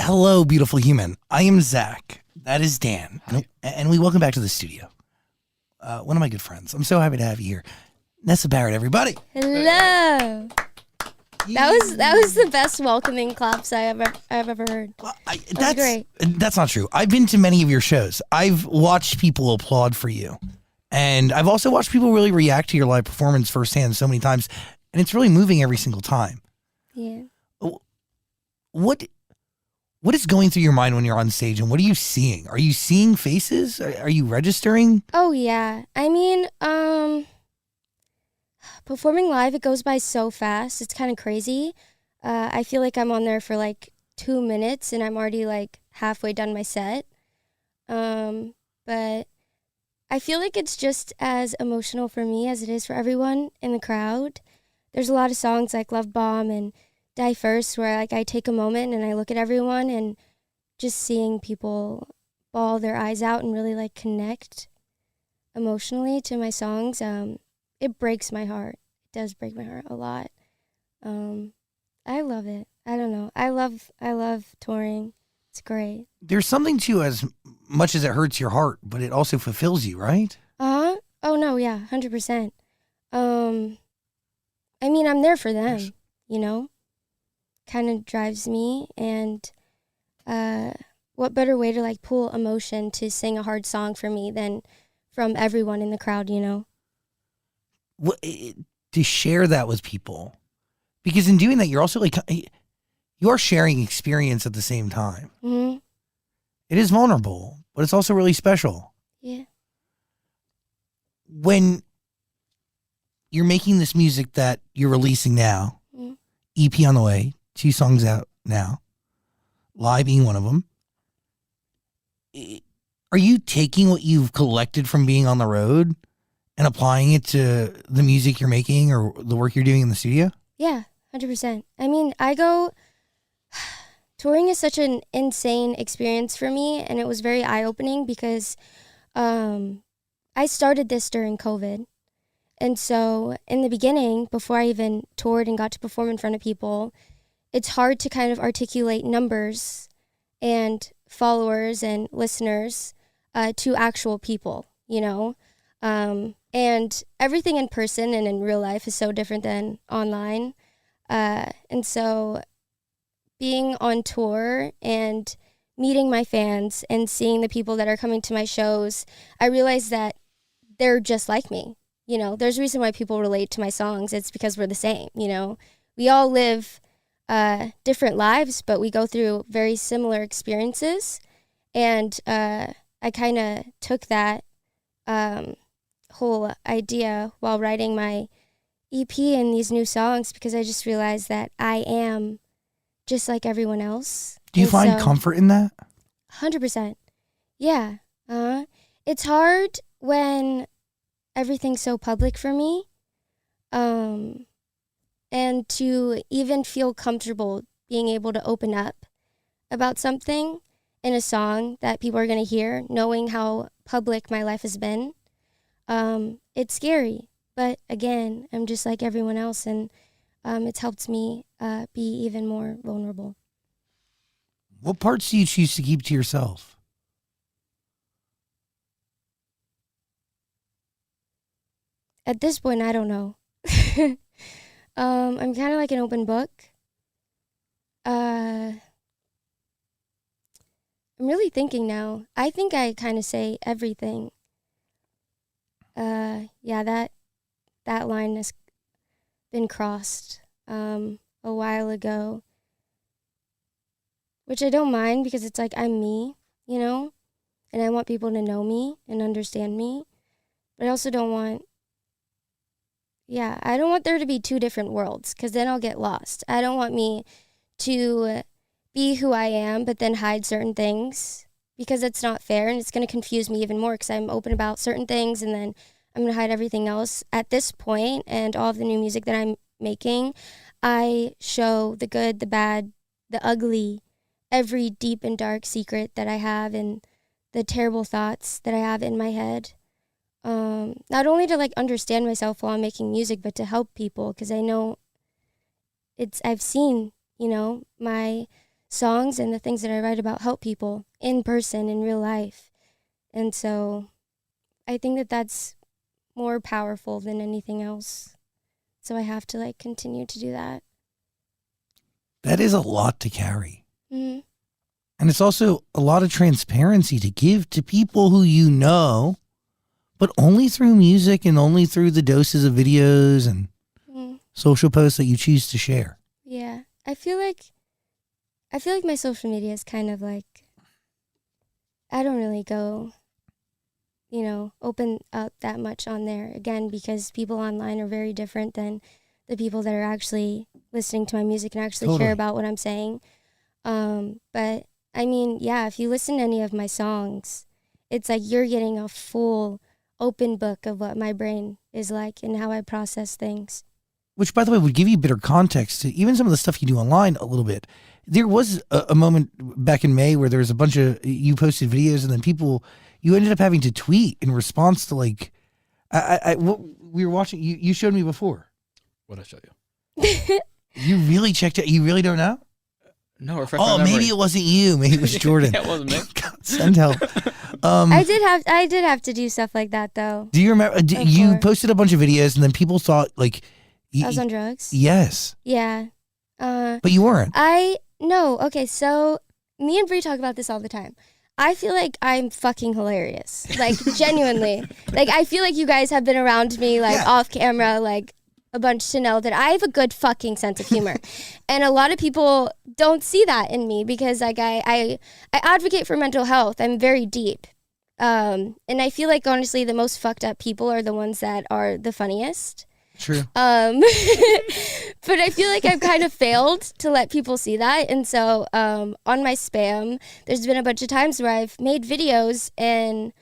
Hello, beautiful human. I am Zach. That is Dan. And we welcome back to the studio. One of my good friends. I'm so happy to have you here. Nessa Barrett, everybody. Hello. That was the best welcoming claps I've ever heard. That's great. That's not true. I've been to many of your shows. I've watched people applaud for you. And I've also watched people really react to your live performance firsthand so many times. And it's really moving every single time. Yeah. What is going through your mind when you're on stage, and what are you seeing? Are you seeing faces? Are you registering? Oh, yeah. I mean, performing live, it goes by so fast. It's kind of crazy. I feel like I'm on there for like 2 minutes, and I'm already like halfway done my set. But I feel like it's just as emotional for me as it is for everyone in the crowd. There's a lot of songs like Love Bomb and Die First where like I take a moment and I look at everyone, and just seeing people bawl their eyes out and really like connect emotionally to my songs, it breaks my heart. It does break my heart a lot. I love it. I don't know. I love touring. It's great. There's something to as much as it hurts your heart, but it also fulfills you, right? Oh no, yeah, 100%. I mean, I'm there for them, you know? Kind of drives me, and what better way to like pull emotion to sing a hard song for me than from everyone in the crowd, you know? To share that with people, because in doing that, you're also like, you're sharing experience at the same time. Mm-hmm. It is vulnerable, but it's also really special. Yeah. When you're making this music that you're releasing now, EP on the way, 2 songs out now, Live being one of them, are you taking what you've collected from being on the road and applying it to the music you're making or the work you're doing in the studio? Yeah, 100%. I mean, touring is such an insane experience for me, and it was very eye-opening because I started this during COVID. And so in the beginning, before I even toured and got to perform in front of people, it's hard to kind of articulate numbers and followers and listeners to actual people, you know? And everything in person and in real life is so different than online. And so being on tour and meeting my fans and seeing the people that are coming to my shows, I realized that they're just like me. You know, there's a reason why people relate to my songs. It's because we're the same, you know? We all live different lives, but we go through very similar experiences. And I kind of took that whole idea while writing my EP and these new songs, because I just realized that I am just like everyone else. Do you find comfort in that? 100%. Yeah. It's hard when everything's so public for me. And to even feel comfortable being able to open up about something in a song that people are going to hear, knowing how public my life has been, it's scary. But again, I'm just like everyone else, and it's helped me be even more vulnerable. What parts do you choose to keep to yourself? At this point, I don't know. I'm kind of like an open book. I'm really thinking now. I think I kind of say everything. Yeah, that line has been crossed a while ago, which I don't mind because it's like I'm me, you know, and I want people to know me and understand me, but I also don't want, I don't want there to be 2 different worlds, because then I'll get lost. I don't want me to be who I am, but then hide certain things, because it's not fair, and it's going to confuse me even more, because I'm open about certain things, and then I'm going to hide everything else. At this point, and all of the new music that I'm making, I show the good, the bad, the ugly, every deep and dark secret that I have, and the terrible thoughts that I have in my head. Not only to like understand myself while I'm making music, but to help people, because I know I've seen, you know, my songs and the things that I write about help people in person, in real life. And so I think that that's more powerful than anything else. So I have to like continue to do that. That is a lot to carry. Mm-hmm. And it's also a lot of transparency to give to people who you know, but only through music and only through the doses of videos and social posts that you choose to share. Yeah. I feel like my social media is kind of like, I don't really go, open up that much on there, again, because people online are very different than the people that are actually listening to my music and actually care about what I'm saying. But I mean, yeah, if you listen to any of my songs, it's like you're getting a full open book of what my brain is like and how I process things. Which, by the way, would give you better context to even some of the stuff you do online a little bit. There was a moment back in May where there was a bunch of, you posted videos and then you ended up having to tweet in response to like, what we were watching, you showed me before. What I show you? You really checked it? You really don't know? No, refresh my memory. Maybe it wasn't you. Maybe it was Jordan. Yeah, it wasn't me. God, send help. I did have to do stuff like that though. Do you remember? You posted a bunch of videos, and then people thought like I was on drugs. Yes. Yeah. But you weren't. No. Okay, so me and Bree talk about this all the time. I feel like I'm fucking hilarious. Like genuinely. Like I feel like you guys have been around me like off camera like a bunch to know that I have a good fucking sense of humor. And a lot of people don't see that in me because like I advocate for mental health. I'm very deep. And I feel like honestly the most fucked up people are the ones that are the funniest. True. But I feel like I've kind of failed to let people see that. And so on my spam, there's been a bunch of times where I've made videos and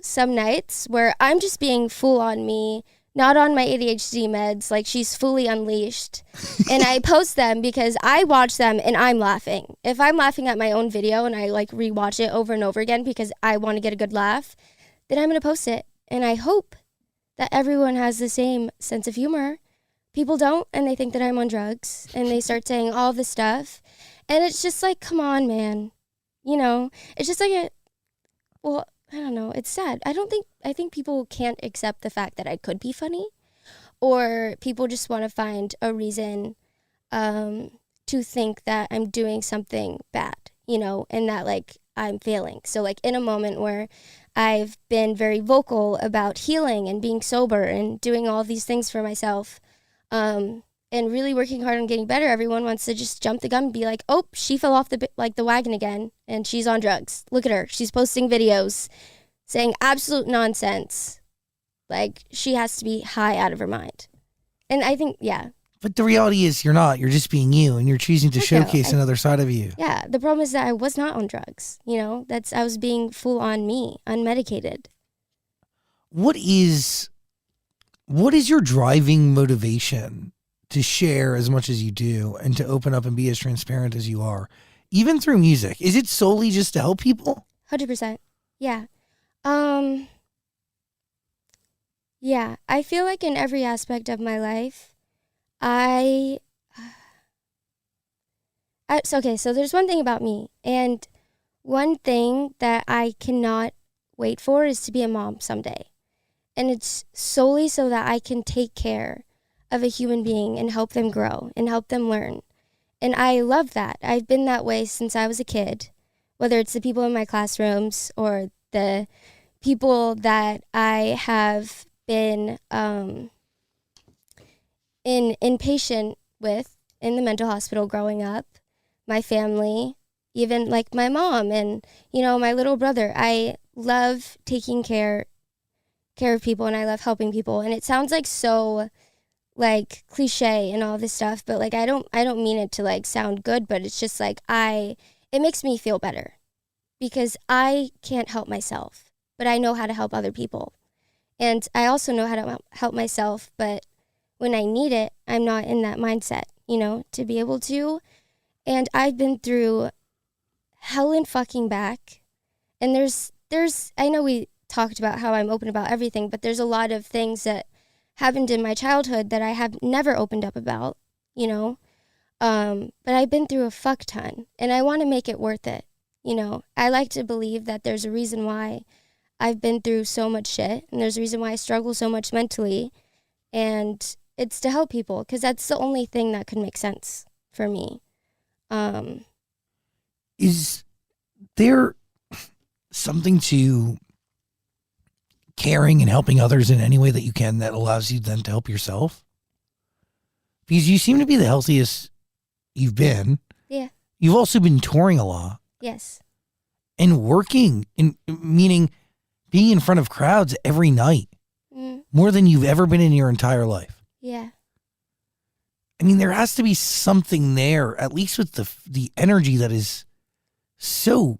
some nights where I'm just being full on me, not on my ADHD meds, like she's fully unleashed. And I post them because I watch them and I'm laughing. If I'm laughing at my own video and I like rewatch it over and over again because I want to get a good laugh, then I'm going to post it. And I hope that everyone has the same sense of humor. People don't, and they think that I'm on drugs, and they start saying all this stuff. And it's just like, come on, man. It's just like I don't know. It's sad. I think people can't accept the fact that I could be funny, or people just want to find a reason to think that I'm doing something bad, and that like I'm failing. So like in a moment where I've been very vocal about healing and being sober and doing all these things for myself, and really working hard on getting better, everyone wants to just jump the gun and be like, oh, she fell off the wagon again and she's on drugs. Look at her. She's posting videos saying absolute nonsense. Like she has to be high out of her mind. And I think, yeah. But the reality is you're not. You're just being you, and you're choosing to showcase another side of you. Yeah, the problem is that I was not on drugs. I was being full on me, unmedicated. What is your driving motivation to share as much as you do and to open up and be as transparent as you are, even through music? Is it solely just to help people? 100%. Yeah. Yeah, I feel like in every aspect of my life, so there's one thing about me, and one thing that I cannot wait for is to be a mom someday. And it's solely so that I can take care of a human being and help them grow and help them learn. And I love that. I've been that way since I was a kid, whether it's the people in my classrooms or the people that I have been inpatient with in the mental hospital growing up, my family, even like my mom and, my little brother. I love taking care of people and I love helping people. And it sounds like so like cliche and all this stuff, but like I don't mean it to like sound good, but it's just like it makes me feel better because I can't help myself, but I know how to help other people. And I also know how to help myself, but when I need it, I'm not in that mindset, to be able to. And I've been through hell and fucking back. And there's I know we talked about how I'm open about everything, but there's a lot of things that happened in my childhood that I have never opened up about, But I've been through a fuck ton, and I want to make it worth it. You know, I like to believe that there's a reason why I've been through so much shit, and there's a reason why I struggle so much mentally, and it's to help people, because that's the only thing that could make sense for me. Is there something to caring and helping others in any way that you can that allows you then to help yourself? Because you seem to be the healthiest you've been. Yeah. You've also been touring a lot. Yes. And working, meaning being in front of crowds every night, more than you've ever been in your entire life. Yeah. I mean, there has to be something there, at least with the energy that is so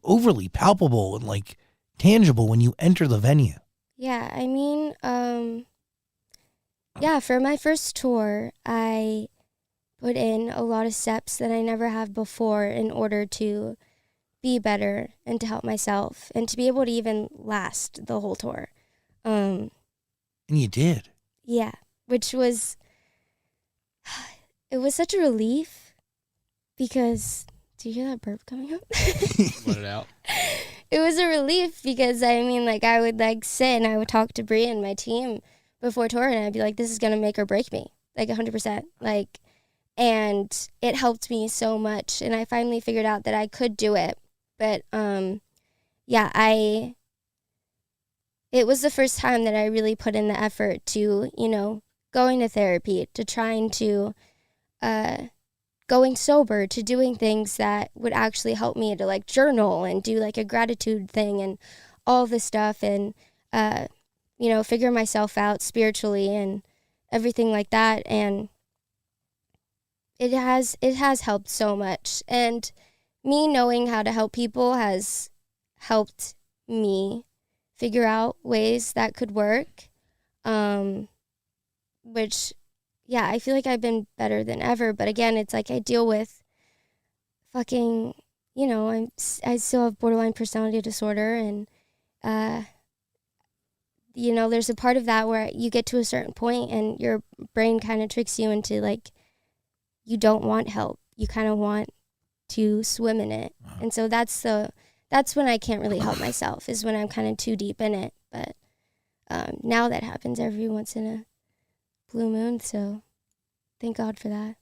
overly palpable and like tangible when you enter the venue. Yeah, I mean, yeah, for my first tour, I put in a lot of steps that I never have before in order to be better and to help myself and to be able to even last the whole tour. And you did. Yeah, which was, it was such a relief because, do you hear that burp coming up? Let it out. It was a relief because, I mean, like, I would, like, sit and I would talk to Bria and my team before tour, and I'd be like, this is going to make or break me, like, 100%. Like, and it helped me so much, and I finally figured out that I could do it. But, yeah, it was the first time that I really put in the effort to, you know, going to therapy, to trying to, going sober, to doing things that would actually help me to like journal and do like a gratitude thing and all this stuff and, you know, figure myself out spiritually and everything like that. And it has helped so much. And me knowing how to help people has helped me figure out ways that could work, which, yeah, I feel like I've been better than ever. But again, it's like I deal with fucking, you know, I still have borderline personality disorder. And, you know, there's a part of that where you get to a certain point and your brain kind of tricks you into like, you don't want help. You kind of want to swim in it. And so that's when I can't really help myself, is when I'm kind of too deep in it. But now that happens every once in a blue moon, so thank God for that.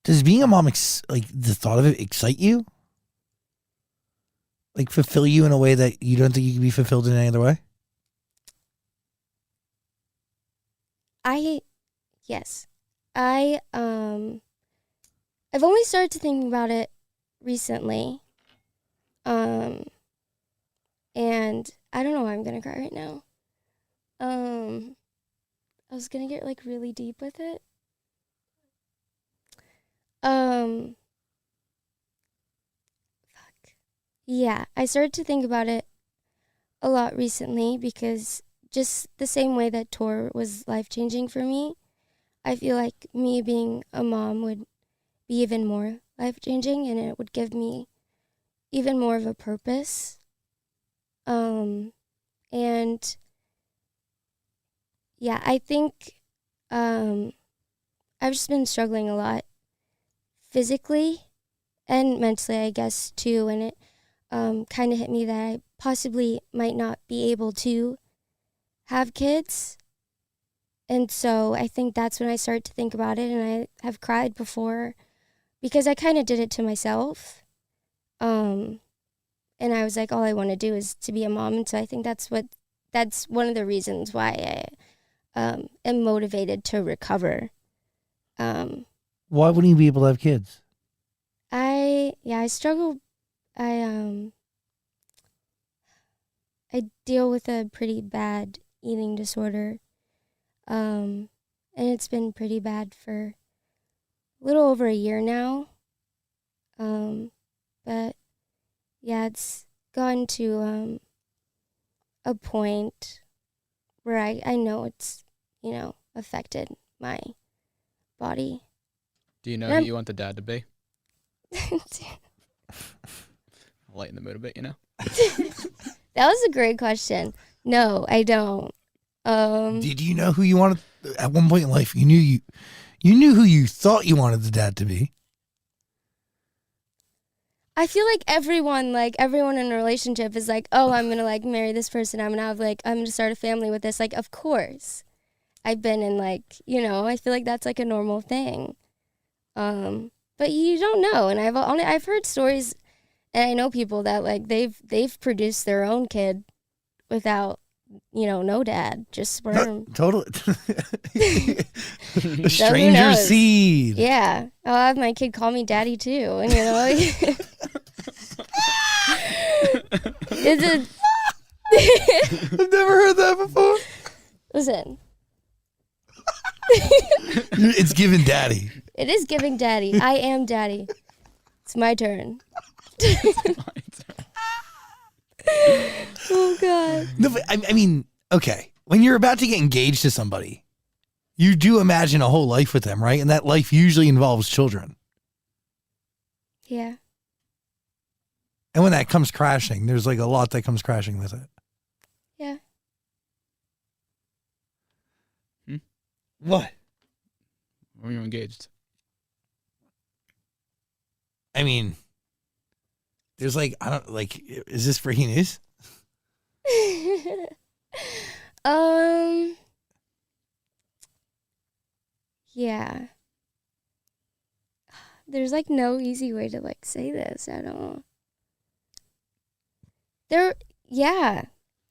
Does being a mom, like the thought of it, excite you? Like fulfill you in a way that you don't think you can be fulfilled in any other way? Yes. I've only started to think about it recently. And I don't know why I'm gonna cry right now. I was gonna get like really deep with it. Fuck. Yeah, I started to think about it a lot recently because just the same way that tour was life-changing for me, I feel like me being a mom would be even more life-changing, and it would give me even more of a purpose. And yeah, I think I've just been struggling a lot physically and mentally, I guess, too. And it kind of hit me that I possibly might not be able to have kids. And so I think that's when I started to think about it, and I have cried before because I kind of did it to myself. And I was like, all I want to do is to be a mom. And so I think that's one of the reasons why I am motivated to recover. Why wouldn't you be able to have kids? I struggle. I deal with a pretty bad eating disorder. And it's been pretty bad for a little over a year now. But yeah, it's gone to a point where I know it's, you know, affected my body. Do you know who you want the dad to be? Lighten the mood a bit, you know? That was a great question. No, I don't. Did you know who you wanted at one point in life? You knew who you thought you wanted the dad to be. I feel like everyone in a relationship is like, oh, I'm gonna like marry this person. I'm gonna start a family with this. Like, of course, I've been in like, I feel like that's like a normal thing. But you don't know, and I've heard stories, and I know people that like they've produced their own kid without, no dad, just sperm. Totally. A stranger seed. Yeah, I'll have my kid call me daddy too, and it's a. I've never heard that before. Listen. It's giving daddy. It is giving daddy. I am daddy. It's my turn. Oh, God. No, but I mean, okay. When you're about to get engaged to somebody, you do imagine a whole life with them, right? And that life usually involves children. Yeah. And when that comes crashing, there's like a lot that comes crashing with it. Yeah. What? When you're engaged. I mean, there's like, is this breaking news? Yeah. There's like no easy way to like say this at all. Yeah.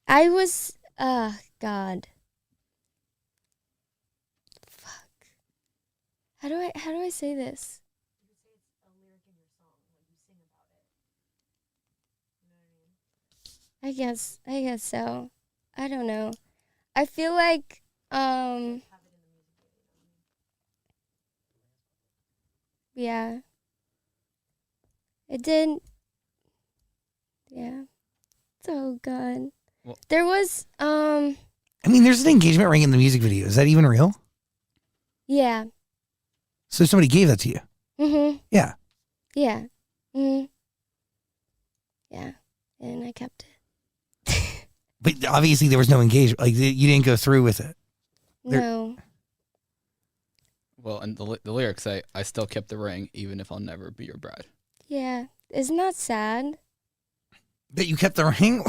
I was, God. Fuck. How do I say this? I guess so. I don't know. I feel like, yeah. It did. Yeah. Oh, God. Well, there was, I mean, there's an engagement ring in the music video. Is that even real? Yeah. So somebody gave that to you? Mm-hmm. Yeah. Yeah. Mm-hmm. Yeah. And I kept it. But obviously there was no engagement. Like, you didn't go through with it. No. Well, and the lyrics say, I still kept the ring, even if I'll never be your bride. Yeah. Isn't that sad? That you kept the ring?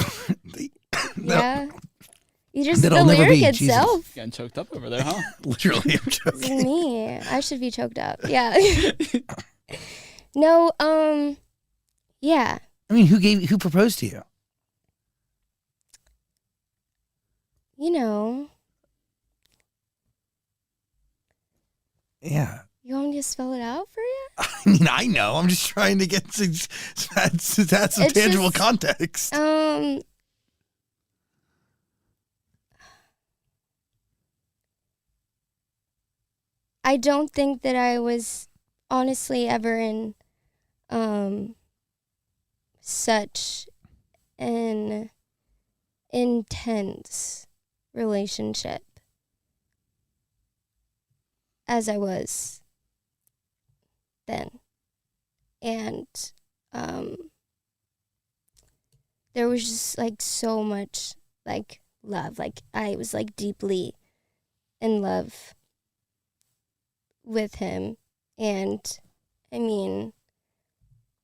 No. Yeah. You just, That'll the never lyric be, itself. Getting choked up over there, huh? Literally, I'm It's joking. me. I should be choked up. Yeah. No, yeah. I mean, who proposed to you? Yeah. You want me to spell it out for you? I mean, I know. I'm just trying to get some tangible context. I don't think that I was honestly ever in such an intense relationship as I was then. And there was just like so much like love. Like I was like deeply in love with him. And I mean,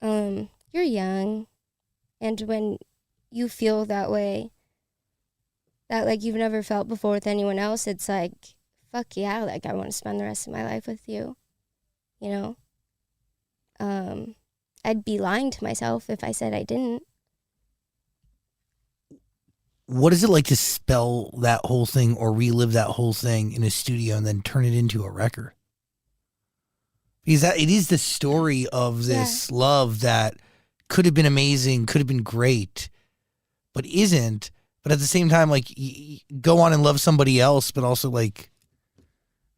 you're young, and when you feel that way, that like you've never felt before with anyone else, it's like, fuck yeah, like I want to spend the rest of my life with you, I'd be lying to myself if I said I didn't. What is it like to spell that whole thing or relive that whole thing in a studio and then turn it into a record? Because it is the story of this love that could have been amazing, could have been great, but isn't. But at the same time, like, go on and love somebody else, but also, like,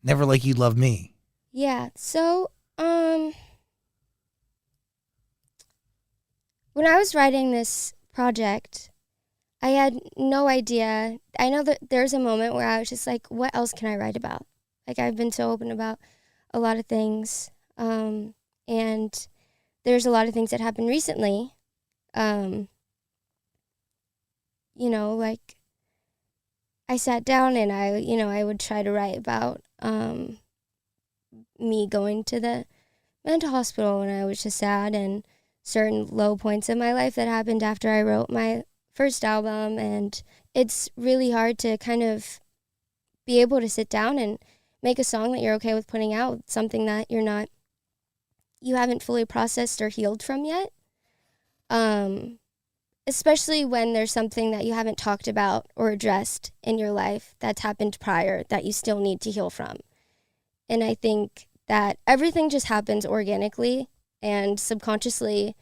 never like you love me. Yeah, so, when I was writing this project, I had no idea. I know that there's a moment where I was just like, what else can I write about? Like, I've been so open about a lot of things, and there's a lot of things that happened recently, like, I sat down and I would try to write about me going to the mental hospital when I was just sad, and certain low points in my life that happened after I wrote my first album. And it's really hard to kind of be able to sit down and make a song that you're okay with putting out, something that you haven't fully processed or healed from yet. Especially when there's something that you haven't talked about or addressed in your life that's happened prior that you still need to heal from. And I think that everything just happens organically and subconsciously.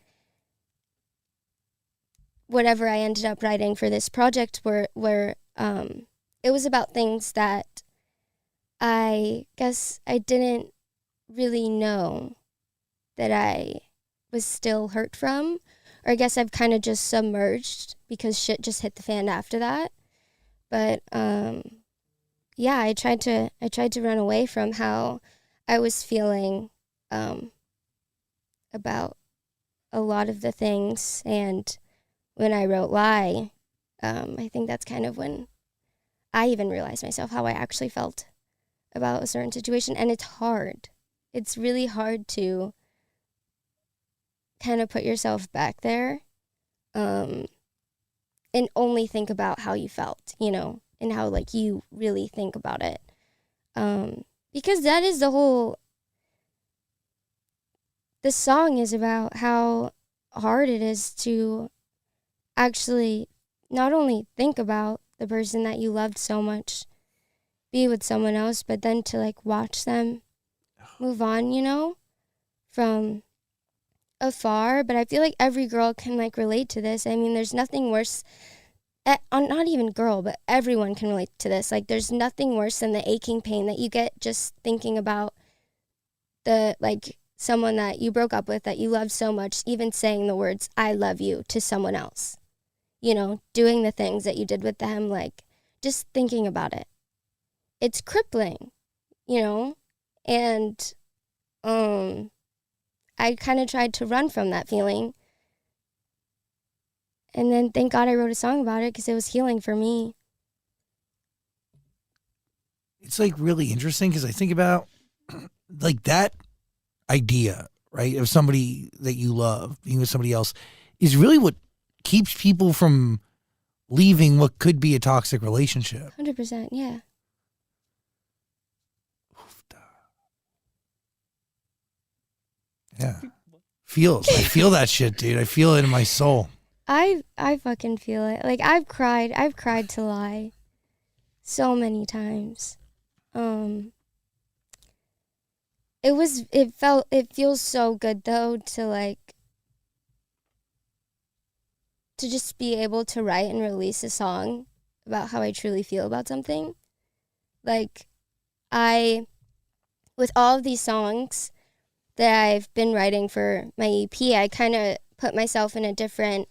Whatever I ended up writing for this project were it was about things that I guess I didn't really know that I was still hurt from, or I guess I've kind of just submerged because shit just hit the fan after that. But yeah, I tried to run away from how I was feeling about a lot of the things. And when I wrote Lie, I think that's kind of when I even realized myself how I actually felt about a certain situation. And it's hard. It's really hard to kind of put yourself back there and only think about how you felt, and how like you really think about it. Because that is the song is about how hard it is to actually not only think about the person that you loved so much be with someone else, but then to like watch them move on, from afar. But I feel like every girl can like relate to this. I mean, there's nothing worse, not even girl, but everyone can relate to this. Like there's nothing worse than the aching pain that you get just thinking about someone that you broke up with, that you loved so much, even saying the words, I love you, to someone else. Doing the things that you did with them, like just thinking about it. It's crippling, and I kind of tried to run from that feeling. And then thank God I wrote a song about it because it was healing for me. It's like really interesting because I think about like that idea, right, of somebody that you love being with somebody else is really what keeps people from leaving what could be a toxic relationship. 100%, yeah. Yeah. I feel that shit, dude. I feel it in my soul. I fucking feel it. Like I've cried to Lie so many times. It feels so good though to just be able to write and release a song about how I truly feel about something. Like with all of these songs that I've been writing for my EP, I kind of put myself in a different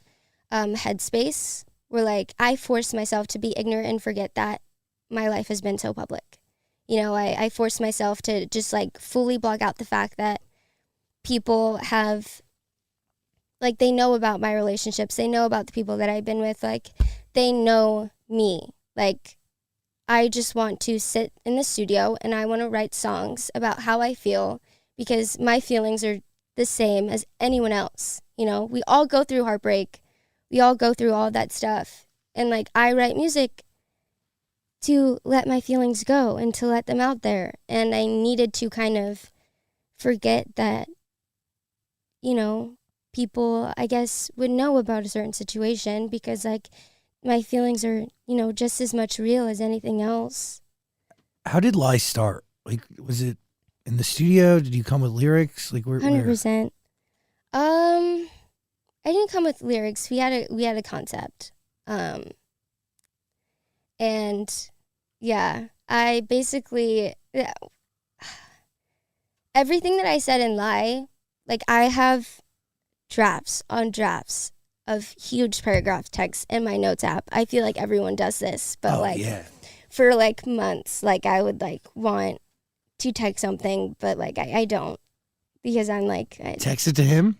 headspace where like I force myself to be ignorant and forget that my life has been so public. I force myself to just like fully block out the fact that people have, like, they know about my relationships. They know about the people that I've been with. Like, they know me. Like, I just want to sit in the studio and I want to write songs about how I feel because my feelings are the same as anyone else. We all go through heartbreak. We all go through all that stuff. And like, I write music to let my feelings go and to let them out there. And I needed to kind of forget that, people, I guess, would know about a certain situation because like my feelings are, just as much real as anything else. How did Lie start? Like, was it in the studio? Did you come with lyrics? Like, where? 100%. I didn't come with lyrics. We had a concept. And yeah, I basically, everything that I said in Lie, like I have drafts on drafts of huge paragraph text in my notes app. I feel like everyone does this, but for like months, like I would like want to text something, but like I don't because I'm like. Text it to him?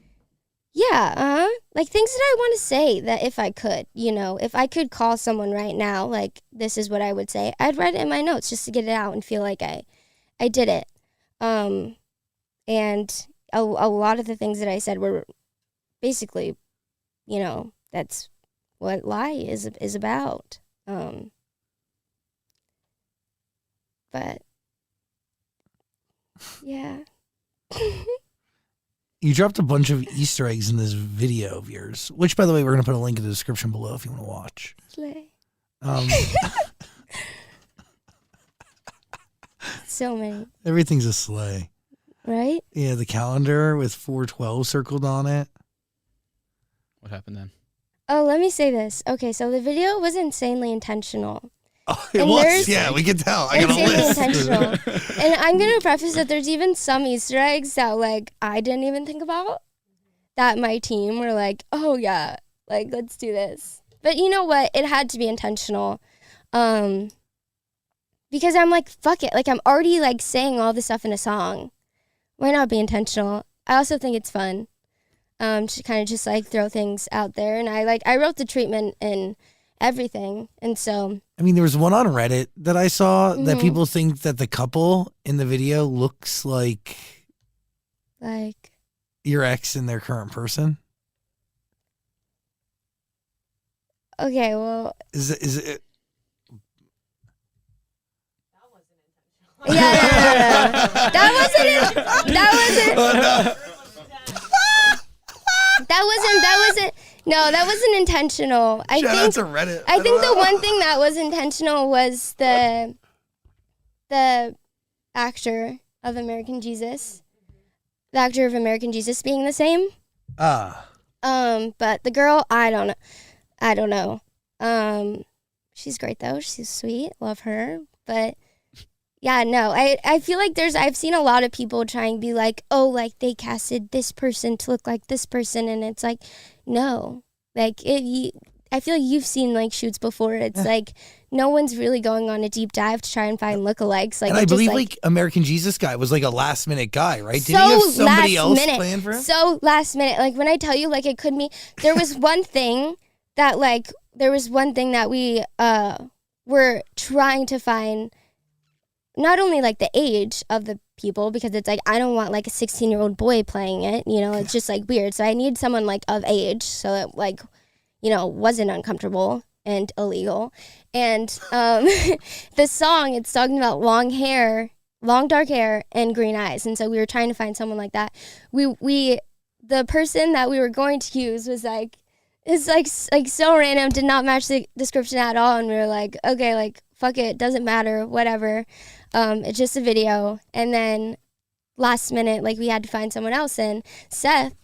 Yeah, like things that I want to say that if I could, you know, if I could call someone right now, like this is what I would say, I'd write it in my notes just to get it out and feel like I did it. And a lot of the things that I said were basically, you know, that's what lie is about. But yeah. You dropped a bunch of Easter eggs in this video of yours, which, by the way, we're going to put a link in the description below if you want to watch. Slay. Um, So many. everything's a sleigh. Right? Yeah, the calendar with 412 circled on it. What happened then? Oh, let me say this. Okay, so the video was insanely intentional. Oh, it And was. there's- Yeah, we can tell. I got a Insanely list. intentional. And I'm going to preface that there's even some Easter eggs that, like, I didn't even think about. That my team were like, oh, yeah, like, let's do this. But you know what? It had to be intentional. Because I'm like, fuck it. Like, I'm already, like, saying all this stuff in a song. Why not be intentional? I also think it's fun to kind of just, like, throw things out there. And I wrote the treatment and everything. And so... I mean, there was one on Reddit that I saw that Mhm. people think that the couple in the video looks like Like, your ex and their current person. okay, well, Is it? yeah, no. That wasn't intentional. I Shout out think to Reddit. I think the one thing that was intentional was the actor of American Jesus. The actor of American Jesus being the same. But the girl, I don't know. She's great though. She's sweet. Love her. But yeah, no. I feel like I've seen a lot of people try and be like, oh, like they casted this person to look like this person, and it's like, no. Like I feel like you've seen like shoots before. It's like no one's really going on a deep dive to try and find lookalikes. Like, and I it just, believe like American Jesus guy was like a last minute guy, right? Did so he have somebody last else minute. playing for him? So last minute. Like when I tell you, like it could be. There was one thing that we were trying to find. Not only like the age of the people, because it's like I don't want like a 16-year-old boy playing it, you know, it's just like weird. So I need someone like of age, so that like, you know, wasn't uncomfortable and illegal. And the song, it's talking about long dark hair and green eyes, and so we were trying to find someone like that. The person that we were going to use was like, it's like so random, did not match the description at all, and we were like, okay, like fuck it, doesn't matter, whatever. It's just a video. And then last minute, like we had to find someone else, and Seth,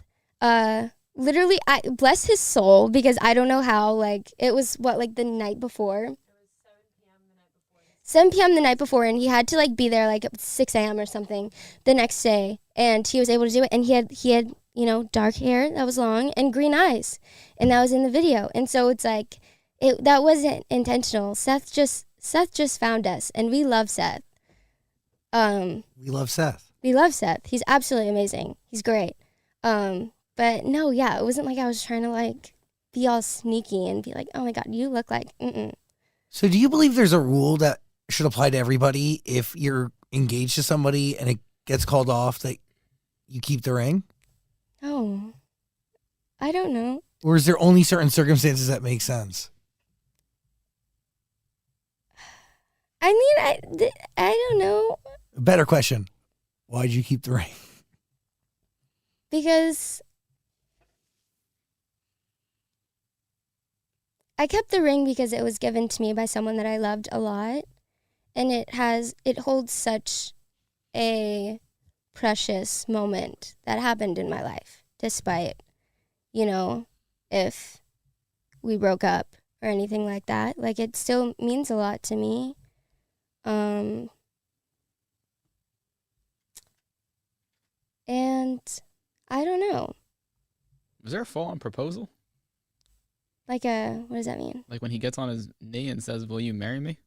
literally, I bless his soul, because I don't know how, like it was like the night before. It was 7 p.m. the night before, and he had to like be there like at 6 a.m. or something the next day, and he was able to do it, and he had you know, dark hair that was long and green eyes, and that was in the video. And so it's like that wasn't intentional. Seth just found us, and we love Seth. We love Seth. We love Seth. He's absolutely amazing. He's great. But no, yeah, it wasn't like I was trying to like be all sneaky and be like, oh my God, you look like, So do you believe there's a rule that should apply to everybody if you're engaged to somebody and it gets called off that you keep the ring? No, I don't know. Or is there only certain circumstances that make sense? I mean, I don't know. Better question. Why'd you keep the ring? Because I kept the ring because it was given to me by someone that I loved a lot. And it holds such a precious moment that happened in my life, despite, you know, if we broke up or anything like that. Like, it still means a lot to me. And I don't know. Was there a full-on proposal? Like what does that mean? Like when he gets on his knee and says, "Will you marry me?"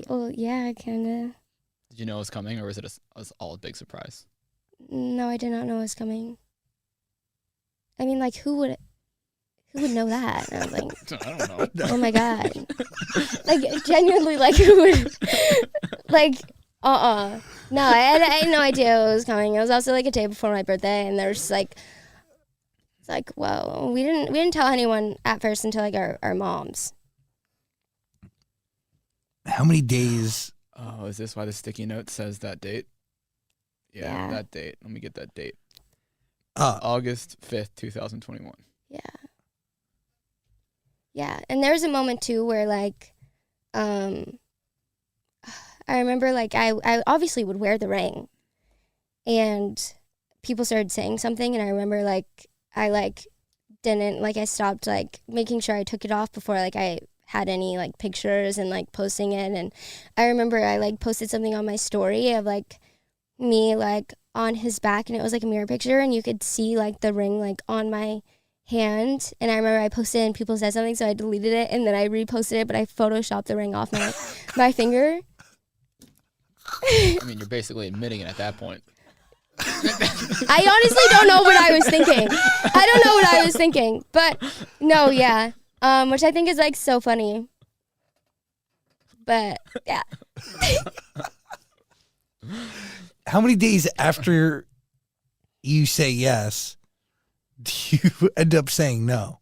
Well, yeah, kind of. Did you know it was coming, or was it all a big surprise? No, I did not know it was coming. I mean, like, who would know that? And I was like, I don't know. oh my God. Like, genuinely, like, who would, like, No, I had no idea it was coming. It was also like a day before my birthday, and there's like, it's like, whoa, we didn't tell anyone at first until like our moms. How many days? Oh, is this why the sticky note says that date? Yeah, that date. Let me get that date. August 5th, 2021. Yeah. Yeah, and there was a moment too where like, I remember like I obviously would wear the ring, and people started saying something, and I remember like I like didn't like I stopped like making sure I took it off before like I had any like pictures and like posting it. And I remember I like posted something on my story of like me like on his back, and it was like a mirror picture, and you could see like the ring like on my hand. And I remember I posted it and people said something, so I deleted it, and then I reposted it, but I photoshopped the ring off my finger. I mean, you're basically admitting it at that point. I honestly don't know what I was thinking. I don't know what I was thinking, but no, yeah. Which I think is like so funny. But yeah. How many days after you say yes do you end up saying no?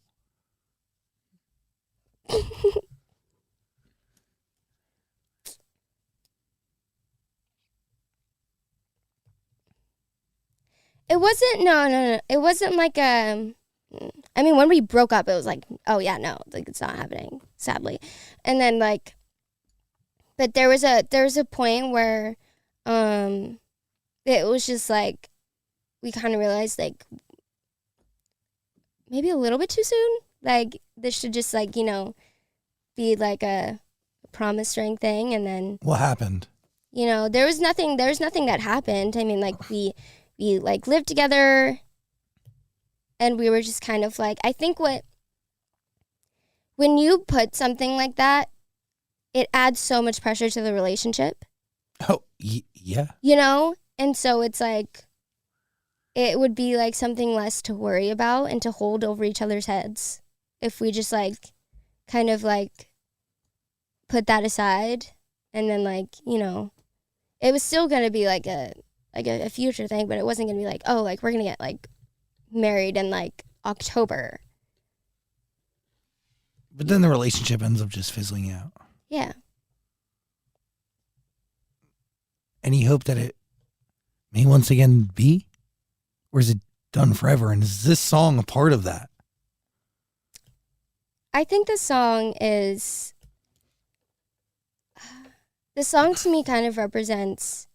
It wasn't, no. It wasn't like, I mean, when we broke up, it was like, oh yeah, no, like it's not happening, sadly. And then like, but there was a point where, it was just like, we kind of realized like, maybe a little bit too soon. Like this should just like, you know, be like a promise ring thing. And then what happened? You know, there was nothing that happened. I mean, like we like lived together, and we were just kind of like, I think when you put something like that, it adds so much pressure to the relationship. Oh, yeah. You know? And so it's like, it would be like something less to worry about and to hold over each other's heads if we just like kind of like put that aside. And then like, you know, it was still going to be like a future thing, but it wasn't going to be like, oh, like we're going to get like married in like October. But then the relationship ends up just fizzling out. Yeah. Any hope that it may once again be? Or is it done forever? And is this song a part of that? I think the song to me kind of represents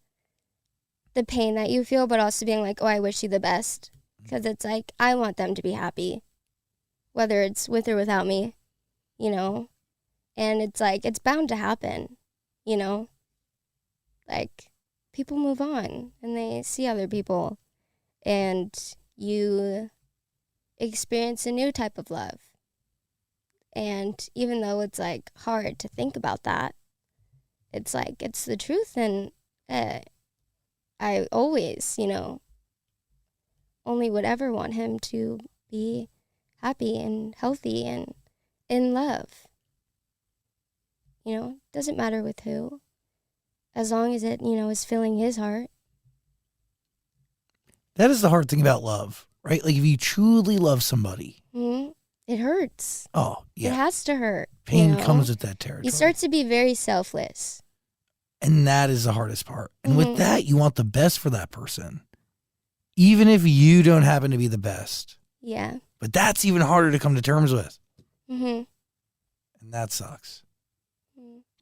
the pain that you feel, but also being like, oh, I wish you the best. Because it's like, I want them to be happy, whether it's with or without me, you know? And it's like, it's bound to happen, you know? Like, people move on and they see other people, and you experience a new type of love. And even though it's like hard to think about that, it's like, it's the truth. And I always, you know, only would ever want him to be happy and healthy and in love. You know, doesn't matter with who, as long as it, you know, is filling his heart. That is the hard thing about love, right? Like if you truly love somebody, it hurts. Oh, yeah. It has to hurt. Pain you know? comes with that territory. You start to be very selfless. And that is the hardest part. And with that, you want the best for that person, even if you don't happen to be the best. Yeah. But that's even harder to come to terms with. And that sucks.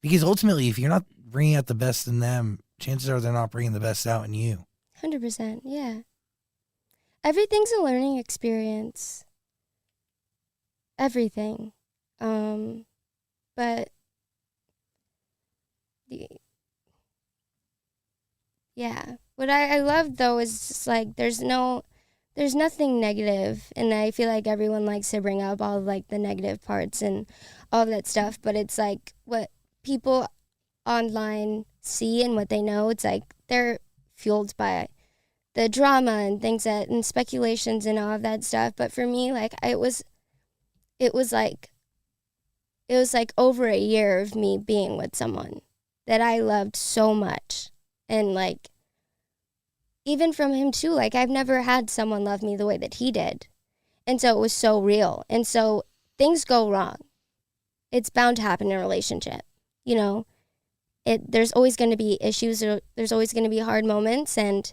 Because ultimately, if you're not bringing out the best in them, chances are they're not bringing the best out in you. 100%, yeah. Everything's a learning experience. Everything. But yeah. What I love though is just like there's nothing negative, and I feel like everyone likes to bring up all of like the negative parts and all of that stuff, but it's like what people online see and what they know, it's like they're fueled by the drama and things that and speculations and all of that stuff. But for me, like it was like over a year of me being with someone that I loved so much. And like even from him too, like I've never had someone love me the way that he did. And so it was so real. And so things go wrong. It's bound to happen in a relationship, you know. There's always going to be issues, or there's always going to be hard moments. And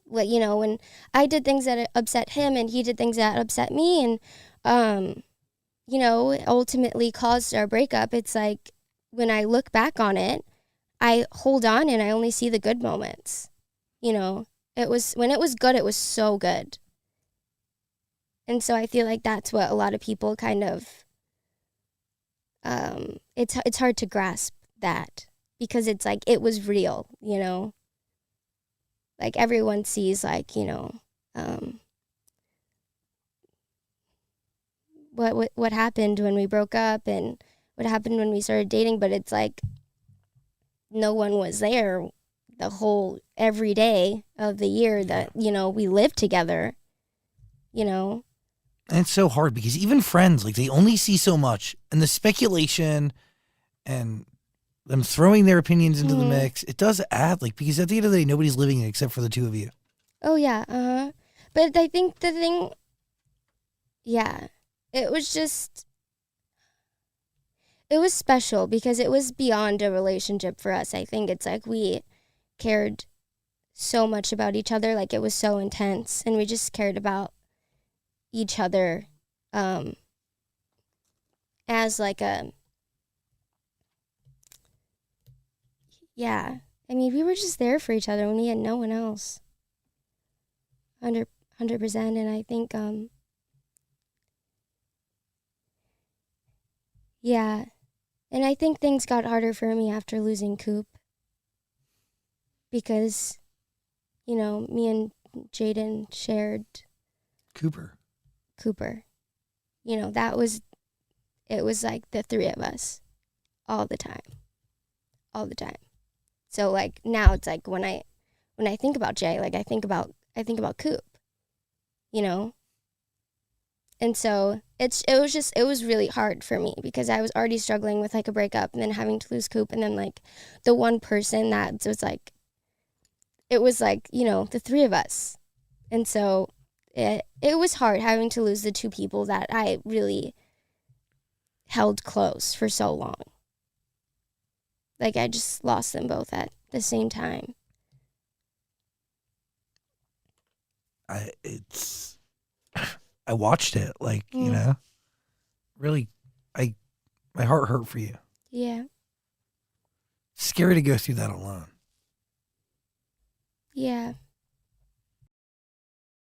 what, you know, when I did things that upset him and he did things that upset me, and you know, ultimately caused our breakup, it's like when I look back on it, I hold on and I only see the good moments. You know, when it was good, it was so good. And so I feel like that's what a lot of people kind of, it's hard to grasp that, because it's like, it was real, you know, like everyone sees like, you know, what happened when we broke up and what happened when we started dating, but it's like no one was there the whole every day of the year that, you know, we lived together, you know. And it's so hard because even friends, like they only see so much, and the speculation and them throwing their opinions into the mix, it does add, like, because at the end of the day, nobody's living it except for the two of you. Oh yeah. But I think the thing, yeah, it was special because it was beyond a relationship for us. I think it's like we cared so much about each other. Like it was so intense, and we just cared about each other as like a, yeah. I mean, we were just there for each other when we had no one else. 100%. And I think, yeah. And I think things got harder for me after losing Coop. Because, you know, me and Jaden shared Cooper. You know, it was like the three of us all the time. So like now it's like when I think about Jay, like I think about Coop, you know? And so it was really hard for me because I was already struggling with like a breakup and then having to lose Coop, and then like the one person that was like, it was like, you know, the three of us. And so it was hard having to lose the two people that I really held close for so long. Like I just lost them both at the same time. I watched it, like, you know, really, my heart hurt for you. Yeah. Scary to go through that alone. Yeah.